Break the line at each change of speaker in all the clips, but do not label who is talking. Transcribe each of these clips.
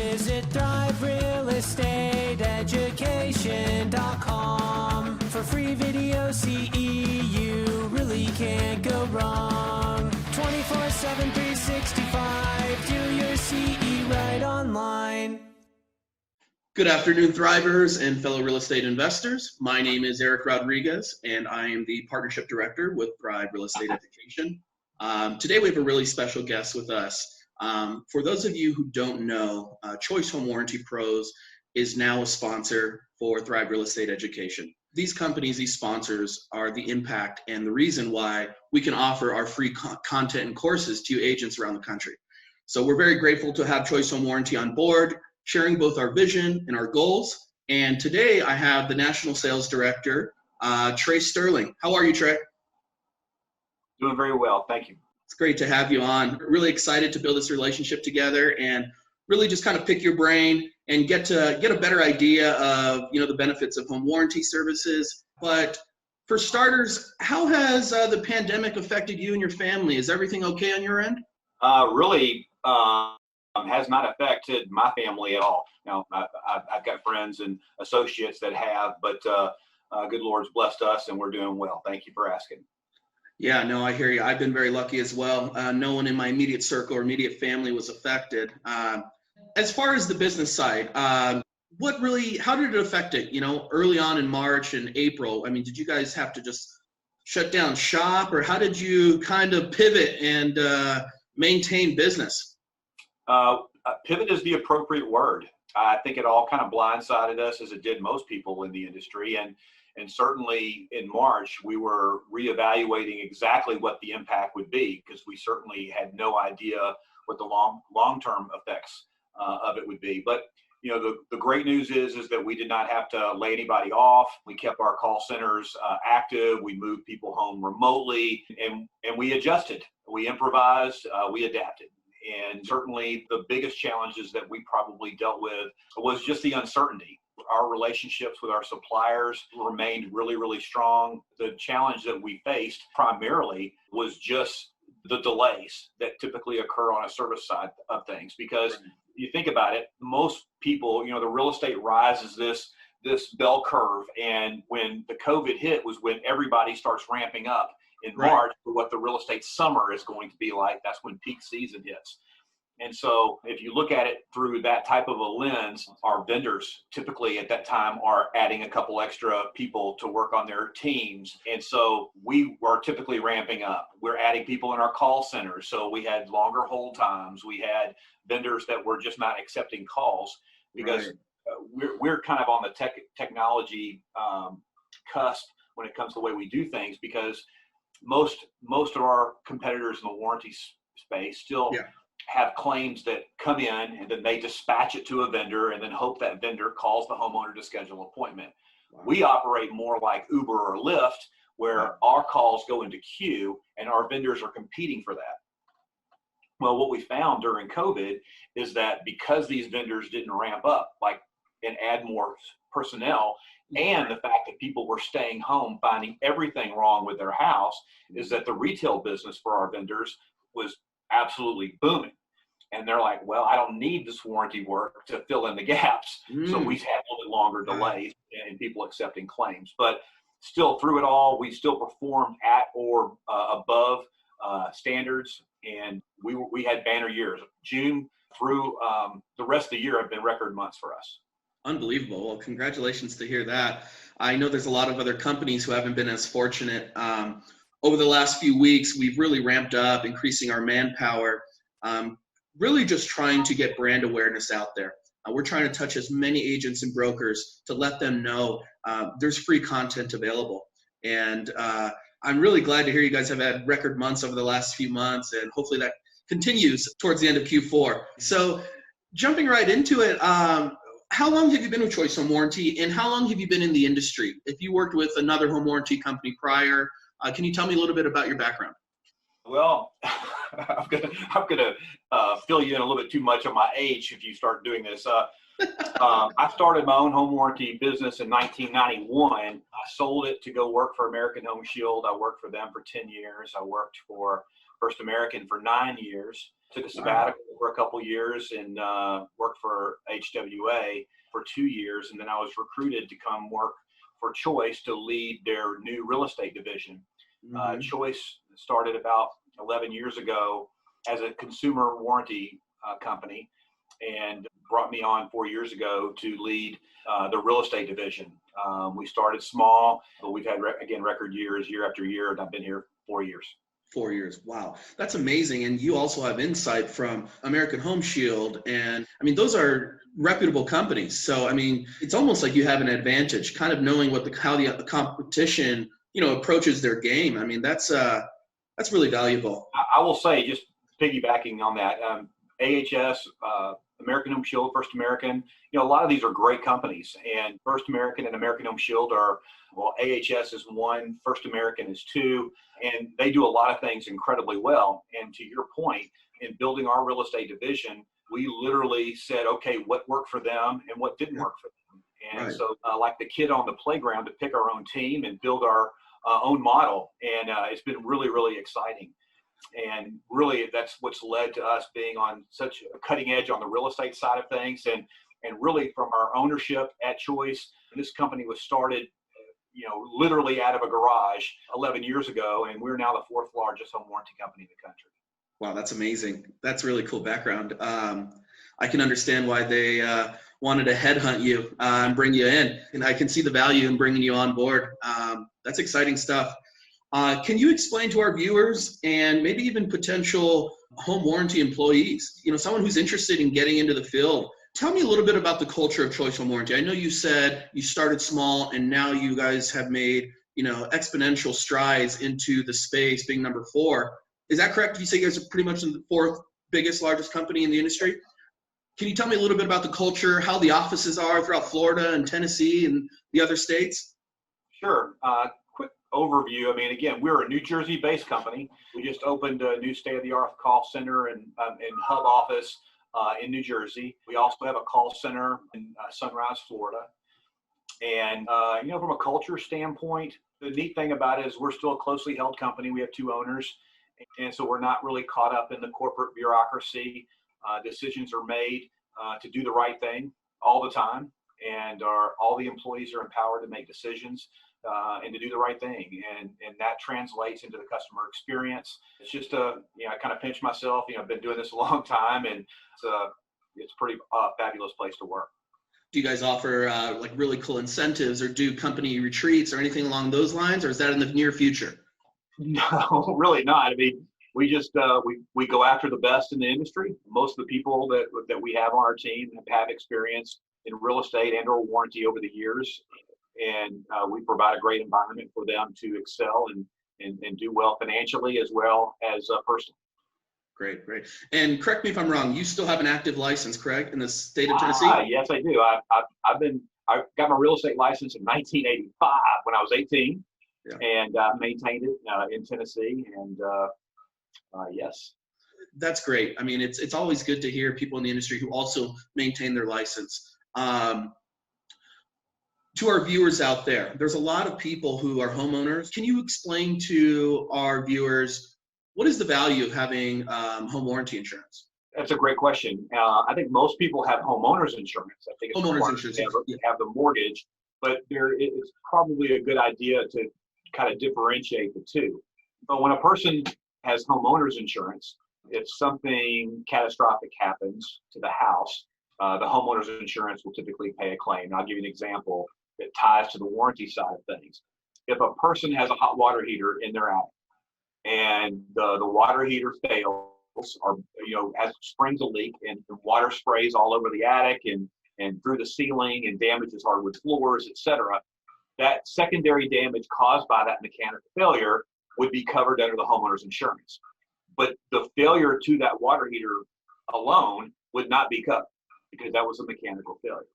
Visit thriverealestateeducation.com for free video CE. You really can't go wrong. 24/7, 365. Do your CE right online.
Good afternoon, Thrivers and fellow real estate investors. My name is Eric Rodriguez, and I am the Partnership Director with Thrive Real Estate Education. Today we have a really special guest with us. For those of you who don't know, Choice Home Warranty Pros is now a sponsor for Thrive Real Estate Education. These companies, these sponsors, are the impact and the reason why we can offer our free content and courses to agents around the country. So we're very grateful to have Choice Home Warranty on board, sharing both our vision and our goals. And today I have the National Sales Director, Trae Sterling. How are you, Trae?
Doing very well, thank you.
It's great to have you on. Really excited to build this relationship together and really just kind of pick your brain and get a better idea of, the benefits of home warranty services. But for starters, how has the pandemic affected you and your family? Is everything okay on your end?
Really has not affected my family at all. I've got friends and associates that have, but good Lord's blessed us and we're doing well. Thank you for asking.
Yeah, no, I hear you. I've been very lucky as well. No one in my immediate circle or immediate family was affected. As far as the business side, how did it affect it? Early on in March and April, did you guys have to just shut down shop, or how did you kind of pivot and maintain business?
Pivot is the appropriate word. I think it all kind of blindsided us, as it did most people in the industry. And certainly in March, we were reevaluating exactly what the impact would be, because we certainly had no idea what the long-term effects of it would be. But the great news is that we did not have to lay anybody off. We kept our call centers active. We moved people home remotely, and we adjusted. We improvised. We adapted. And certainly the biggest challenges that we probably dealt with was just the uncertainty. Our relationships with our suppliers remained really, really strong. The challenge that we faced primarily was just the delays that typically occur on a service side of things. Because you think about it, most people, the real estate rises this bell curve. And when the COVID hit was when everybody starts ramping up in March for what the real estate summer is going to be like. That's when peak season hits. And so if you look at it through that type of a lens, our vendors typically at that time are adding a couple extra people to work on their teams. And so we were typically ramping up. We're adding people in our call centers. So we had longer hold times. We had vendors that were just not accepting calls because we're kind of on the technology cusp when it comes to the way we do things, because most of our competitors in the warranty space still have claims that come in and then they dispatch it to a vendor and then hope that vendor calls the homeowner to schedule an appointment. Wow. We operate more like Uber or Lyft, where our calls go into queue and our vendors are competing for that. Well, what we found during COVID is that because these vendors didn't ramp up and add more personnel, and the fact that people were staying home, finding everything wrong with their house, is that the retail business for our vendors was absolutely booming. And they're like, well, I don't need this warranty work to fill in the gaps. So we've had a little bit longer delays in people accepting claims. But still, through it all, we still performed at or above standards. And we had banner years. June through the rest of the year have been record months for us.
Unbelievable. Well, congratulations to hear that. I know there's a lot of other companies who haven't been as fortunate. Over the last few weeks, we've really ramped up, increasing our manpower, really just trying to get brand awareness out there. We're trying to touch as many agents and brokers to let them know there's free content available. And I'm really glad to hear you guys have had record months over the last few months, and hopefully that continues towards the end of Q4. So jumping right into it, how long have you been with Choice Home Warranty, and how long have you been in the industry? If you worked with another home warranty company prior, can you tell me a little bit about your background?
Well, I'm gonna fill you in a little bit too much on my age if you start doing this. I started my own home warranty business in 1991. I sold it to go work for American Home Shield. I worked for them for 10 years. I worked for First American for 9 years. Took a sabbatical for a couple years and worked for HWA for 2 years. And then I was recruited to come work for Choice to lead their new real estate division. Choice started about 11 years ago as a consumer warranty company and brought me on 4 years ago to lead the real estate division. We started small, but we've had, record years, year after year, and I've been here 4 years.
4 years. Wow. That's amazing. And you also have insight from American Home Shield. And I mean, those are reputable companies. So, I mean, it's almost like you have an advantage kind of knowing how the competition, approaches their game. I mean, that's really valuable.
I will say, just piggybacking on that, AHS, American Home Shield, First American, a lot of these are great companies, and First American and American Home Shield AHS is 1, First American is 2, and they do a lot of things incredibly well. And to your point, in building our real estate division, we literally said, okay, what worked for them and what didn't work for them. And so like the kid on the playground, to pick our own team and build our own model. And it's been really, really exciting. And really, that's what's led to us being on such a cutting edge on the real estate side of things. And really from our ownership at Choice, this company was started, literally out of a garage 11 years ago. And we're now the 4th largest home warranty company in the country.
Wow, that's amazing. That's really cool background. I can understand why they wanted to headhunt you and bring you in. And I can see the value in bringing you on board. That's exciting stuff. Can you explain to our viewers and maybe even potential home warranty employees, someone who's interested in getting into the field, tell me a little bit about the culture of Choice Home Warranty. I know you said you started small and now you guys have made, exponential strides into the space, being number 4. Is that correct? You say you guys are pretty much the 4th largest company in the industry? Can you tell me a little bit about the culture, how the offices are throughout Florida and Tennessee and the other states?
Sure. Quick overview. I mean, again, we're a New Jersey-based company. We just opened a new state-of-the-art call center and hub office in New Jersey. We also have a call center in Sunrise, Florida. And, from a culture standpoint, the neat thing about it is we're still a closely held company. We have 2 owners. And so we're not really caught up in the corporate bureaucracy. Decisions are made to do the right thing all the time. And all the employees are empowered to make decisions and to do the right thing. And that translates into the customer experience. It's just I kind of pinch myself. I've been doing this a long time, and it's a pretty fabulous place to work.
Do you guys offer like really cool incentives or do company retreats or anything along those lines, or is that in the near future?
No, really not. I mean, we just we go after the best in the industry. Most of the people that we have on our team have experience in real estate and or warranty over the years, and we provide a great environment for them to excel and do well financially as well as personally.
Great. And correct me if I'm wrong, you still have an active license, correct, in the state of Tennessee?
Yes, I do. I got my real estate license in 1985 when I was 18. Yeah. And maintained it in Tennessee, and yes.
That's great. I mean, it's always good to hear people in the industry who also maintain their license. To our viewers out there, there's a lot of people who are homeowners. Can you explain to our viewers what is the value of having home warranty insurance?
That's a great question. I think most people have homeowners insurance. I think it's
homeowners insurance.
Have the mortgage, but it's probably a good idea to kind of differentiate the two. But when a person has homeowners insurance, if something catastrophic happens to the house, the homeowners insurance will typically pay a claim. And I'll give you an example that ties to the warranty side of things. If a person has a hot water heater in their attic and the water heater fails, or as springs a leak and the water sprays all over the attic and through the ceiling and damages hardwood floors, etc., that secondary damage caused by that mechanical failure would be covered under the homeowner's insurance. But the failure to that water heater alone would not be covered because that was a mechanical failure.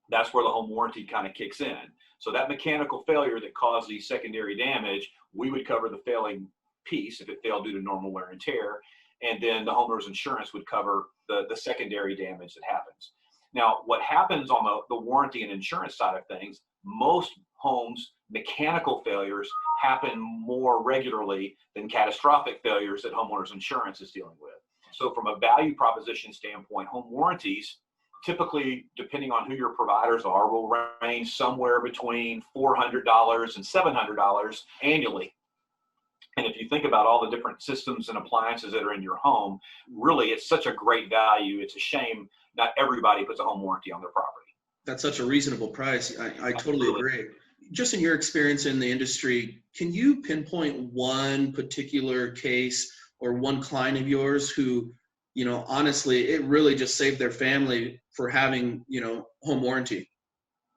That's where the home warranty kind of kicks in. So that mechanical failure that caused the secondary damage, we would cover the failing piece if it failed due to normal wear and tear, and then the homeowner's insurance would cover the secondary damage that happens. Now, what happens on the warranty and insurance side of things, most homes' mechanical failures happen more regularly than catastrophic failures that homeowners insurance is dealing with. So from a value proposition standpoint, home warranties, typically, depending on who your providers are, will range somewhere between $400 and $700 annually. And if you think about all the different systems and appliances that are in your home, really, it's such a great value. It's a shame not everybody puts a home warranty on their property.
That's such a reasonable price. I totally agree. Just in your experience in the industry, can you pinpoint one particular case or one client of yours who, honestly, it really just saved their family for having, home warranty?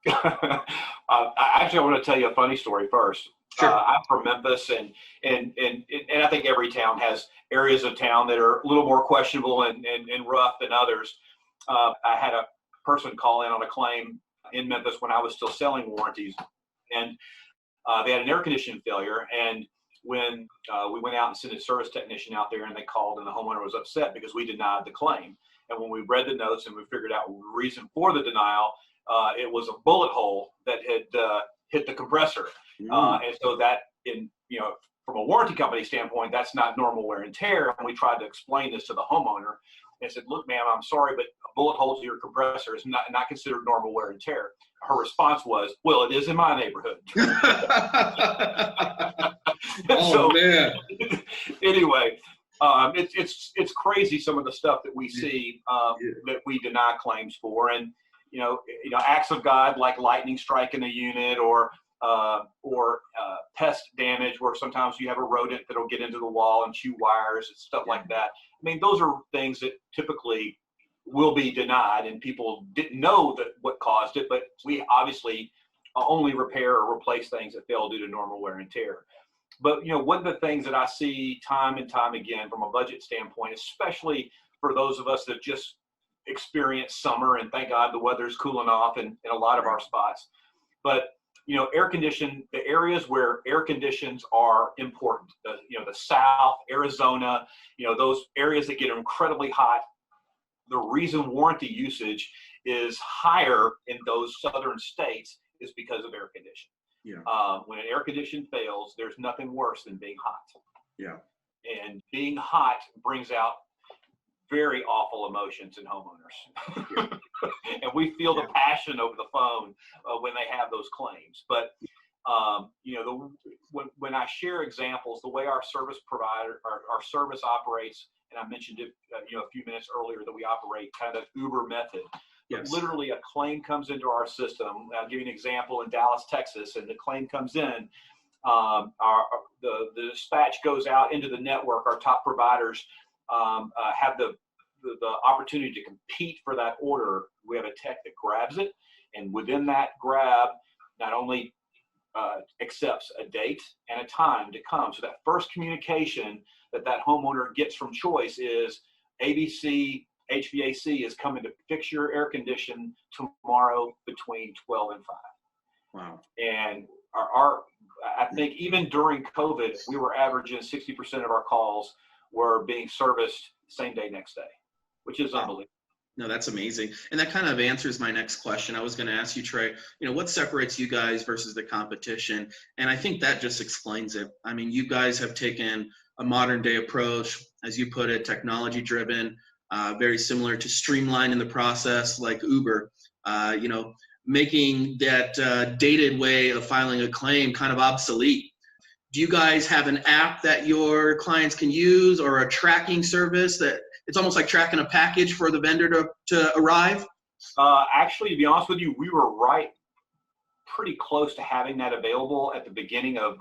I want to tell you a funny story first.
Sure.
I'm from Memphis, and I think every town has areas of town that are a little more questionable and rough than others. I had a person call in on a claim in Memphis when I was still selling warranties, and they had an air conditioning failure. And when we went out and sent a service technician out there, and they called, and the homeowner was upset because we denied the claim. And when we read the notes and we figured out the reason for the denial, it was a bullet hole that had hit the compressor. And so that, from a warranty company standpoint, that's not normal wear and tear. And we tried to explain this to the homeowner and said, "Look, ma'am, I'm sorry, but a bullet hole to your compressor is not considered normal wear and tear." Her response was, "Well, it is in my neighborhood."
Oh,
so,
man.
Anyway, it's crazy, some of the stuff that we see that we deny claims for. And acts of God like lightning striking a unit, or pest damage, where sometimes you have a rodent that'll get into the wall and chew wires and stuff like that. I mean, those are things that typically will be denied, and people didn't know that what caused it, but we obviously only repair or replace things that fail due to normal wear and tear. But one of the things that I see time and time again from a budget standpoint, especially for those of us that just experience summer, and thank God the weather's cooling off in a lot of our spots, but the areas where air conditions are important, the South, Arizona, those areas that get incredibly hot, the reason warranty usage is higher in those southern states is because of air conditioning.
Yeah.
When an air condition fails, there's nothing worse than being hot.
Yeah.
And being hot brings out very awful emotions in homeowners.
Yeah.
And we feel the passion over the phone when they have those claims. But when I share examples, the way our service provider, our service operates, and I mentioned it a few minutes earlier, that we operate kind of the Uber method.
Yes.
Literally, a claim comes into our system. I'll give you an example in Dallas, Texas, and the claim comes in. The dispatch goes out into the network. Our top providers have the opportunity to compete for that order. We have a tech that grabs it, and within that grab, not only accepts a date and a time to come. So that first communication that homeowner gets from Choice is ABC HVAC is coming to fix your air condition tomorrow between 12 and 5.
Wow.
And I think even during COVID, we were averaging 60% of our calls were being serviced same day, next day, which is unbelievable.
No, that's amazing. And that kind of answers my next question. I was going to ask you, Trae, what separates you guys versus the competition? And I think that just explains it. I mean, you guys have taken a modern day approach, as you put it, technology driven, very similar to streamlining the process like Uber, making that dated way of filing a claim kind of obsolete. Do you guys have an app that your clients can use, or a tracking service that it's almost like tracking a package for the vendor to arrive?
Actually, to be honest with you, we were pretty close to having that available at the beginning of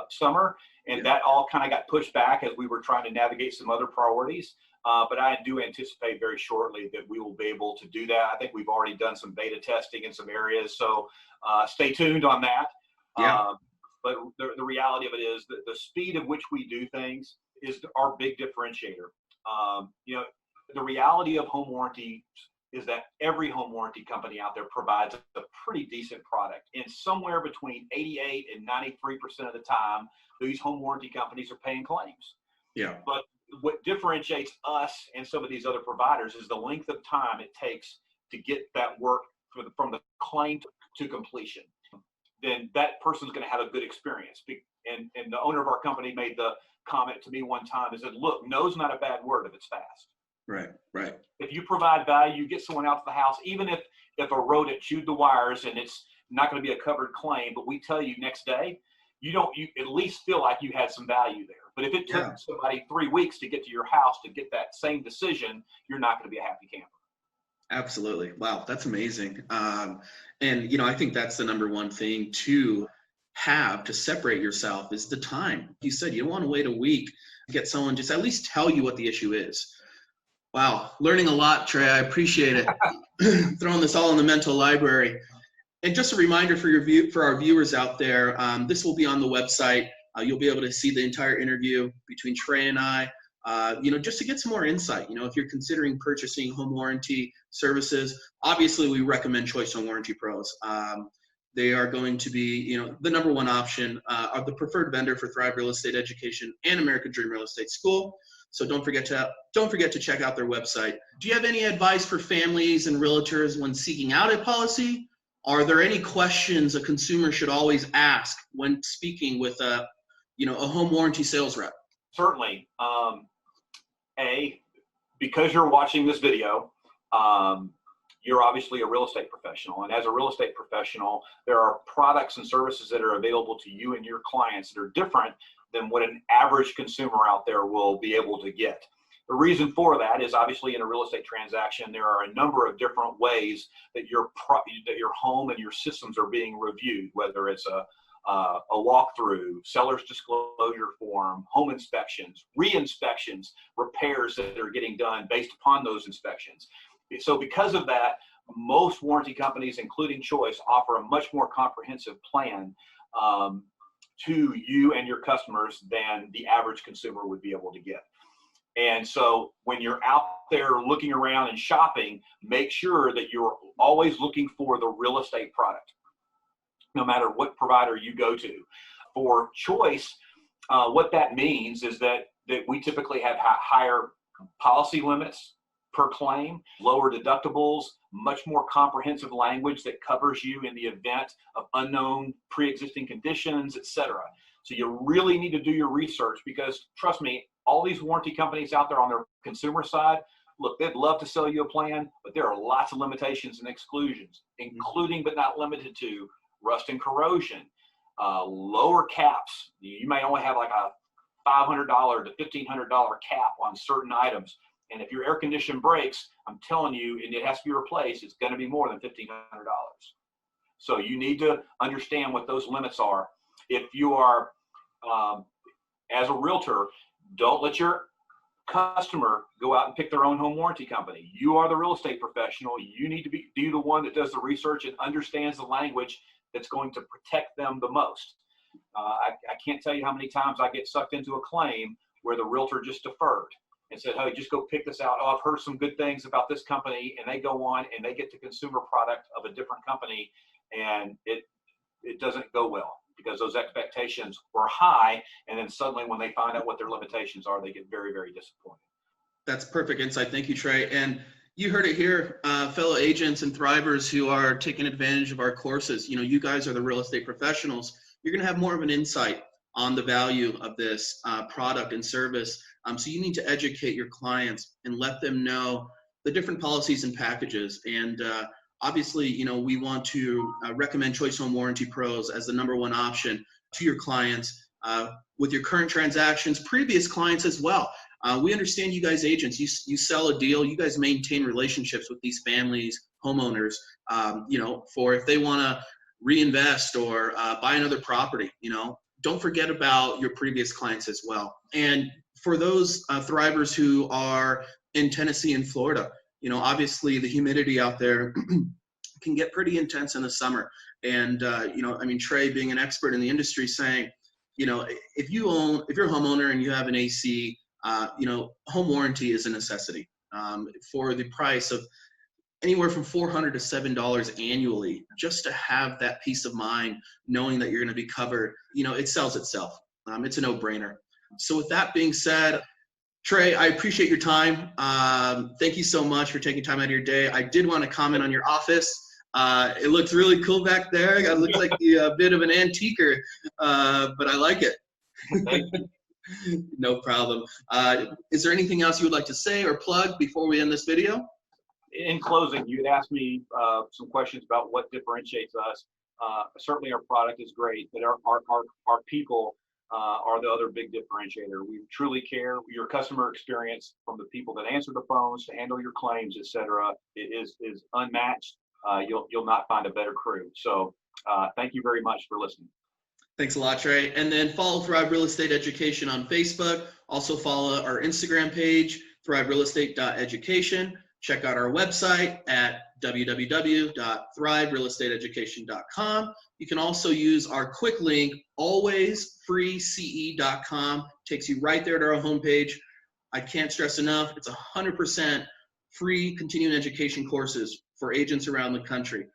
summer, and that all kind of got pushed back as we were trying to navigate some other priorities. But I do anticipate very shortly that we will be able to do that. I think we've already done some beta testing in some areas, so stay tuned on that.
Yeah.
But the reality of it is that the speed at which we do things is our big differentiator. The reality of home warranty is that every home warranty company out there provides a pretty decent product. And somewhere between 88 and 93% of the time, these home warranty companies are paying claims.
Yeah.
But what differentiates us and some of these other providers is the length of time it takes to get that work from the claim to completion. Then that person's going to have a good experience. And the owner of our company made the comment to me one time, is that, look, no's not a bad word if it's fast.
Right. Right.
If you provide value, you get someone out to the house, even if a rodent chewed the wires and it's not going to be a covered claim, but we tell you next day, you at least feel like you had some value there. But if it took somebody 3 weeks to get to your house to get that same decision, you're not going to be a happy camper.
Absolutely. Wow, that's amazing. And I think that's the number one thing to have to separate yourself is the time. You said you don't want to wait a week to get someone just at least tell you what the issue is. Wow, learning a lot, Trae. I appreciate it. Throwing this all in the mental library. And just a reminder for our viewers out there, this will be on the website. You'll be able to see the entire interview between Trae and I. Just to get some more insight. If you're considering purchasing home warranty services, obviously we recommend Choice Home Warranty Pros. They are going to be, the number one option, are the preferred vendor for Thrive Real Estate Education and American Dream Real Estate School. So don't forget to check out their website. Do you have any advice for families and realtors when seeking out a policy? Are there any questions a consumer should always ask when speaking with a home warranty sales rep?
Certainly. Because you're watching this video, you're obviously a real estate professional. And as a real estate professional, there are products and services that are available to you and your clients that are different than what an average consumer out there will be able to get. The reason for that is obviously in a real estate transaction, there are a number of different ways that your home and your systems are being reviewed, whether it's a walkthrough, seller's disclosure form, home inspections, re-inspections, repairs that are getting done based upon those inspections. So because of that, most warranty companies, including Choice, offer a much more comprehensive plan to you and your customers than the average consumer would be able to get. And so when you're out there looking around and shopping, make sure that you're always looking for the real estate product, no matter what provider you go to. For Choice, what that means is that we typically have higher policy limits per claim, lower deductibles, much more comprehensive language that covers you in the event of unknown pre-existing conditions, etc. So you really need to do your research because, trust me, all these warranty companies out there on their consumer side, look, they'd love to sell you a plan, but there are lots of limitations and exclusions, including but not limited to rust and corrosion, lower caps. You may only have like a $500 to $1,500 cap on certain items. And if your air condition breaks, I'm telling you, and it has to be replaced, it's going to be more than $1,500. So you need to understand what those limits are. If you are, as a realtor, don't let your customer go out and pick their own home warranty company. You are the real estate professional. You need to be the one that does the research and understands the language that's going to protect them the most. I can't tell you how many times I get sucked into a claim where the realtor just deferred and said, hey, just go pick this out. Oh, I've heard some good things about this company, and they go on and they get the consumer product of a different company, and it doesn't go well because those expectations were high, and then suddenly when they find out what their limitations are, they get very, very disappointed.
That's perfect insight. Thank you, Trae. And you heard it here, fellow agents and thrivers who are taking advantage of our courses. You guys are the real estate professionals. You're going to have more of an insight on the value of this product and service. So you need to educate your clients and let them know the different policies and packages. And obviously, we want to recommend Choice Home Warranty Pros as the number one option to your clients with your current transactions, previous clients as well. We understand you guys agents, you sell a deal, you guys maintain relationships with these families, homeowners, for if they want to reinvest or buy another property, don't forget about your previous clients as well. And for those thrivers who are in Tennessee and Florida, obviously the humidity out there can get pretty intense in the summer. And, Trae being an expert in the industry saying, if you're a homeowner and you have an AC, home warranty is a necessity for the price of anywhere from $400 to $7 annually, just to have that peace of mind, knowing that you're going to be covered. It sells itself. It's a no-brainer. So with that being said, Trae, I appreciate your time. Thank you so much for taking time out of your day. I did want to comment on your office. It looks really cool back there. It looks like a bit of an antiquer, but I like it. No problem. Is there anything else you would like to say or plug before we end this video?
In closing, you had asked me some questions about what differentiates us. Certainly our product is great, but our people are the other big differentiator. We truly care. Your customer experience, from the people that answer the phones to handle your claims, etc., is unmatched. You'll not find a better crew. So thank you very much for listening.
Thanks a lot, Trae. And then follow Thrive Real Estate Education on Facebook. Also follow our Instagram page, thriverealestate.education. Check out our website at www.thriverealestateeducation.com. You can also use our quick link, alwaysfreece.com. Takes you right there to our homepage. I can't stress enough, it's 100% free continuing education courses for agents around the country.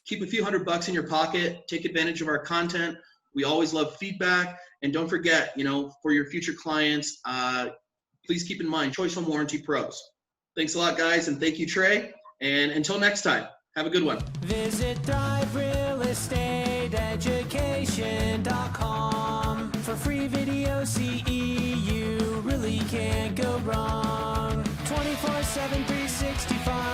Keep a few $100 in your pocket, take advantage of our content. We always love feedback. And don't forget, for your future clients, please keep in mind Choice Home Warranty Pros. Thanks a lot, guys, and thank you, Trae. And until next time, have a good one.
Visit thriverealestateeducation.com for free video CE. You really can't go wrong. 24/7, 365.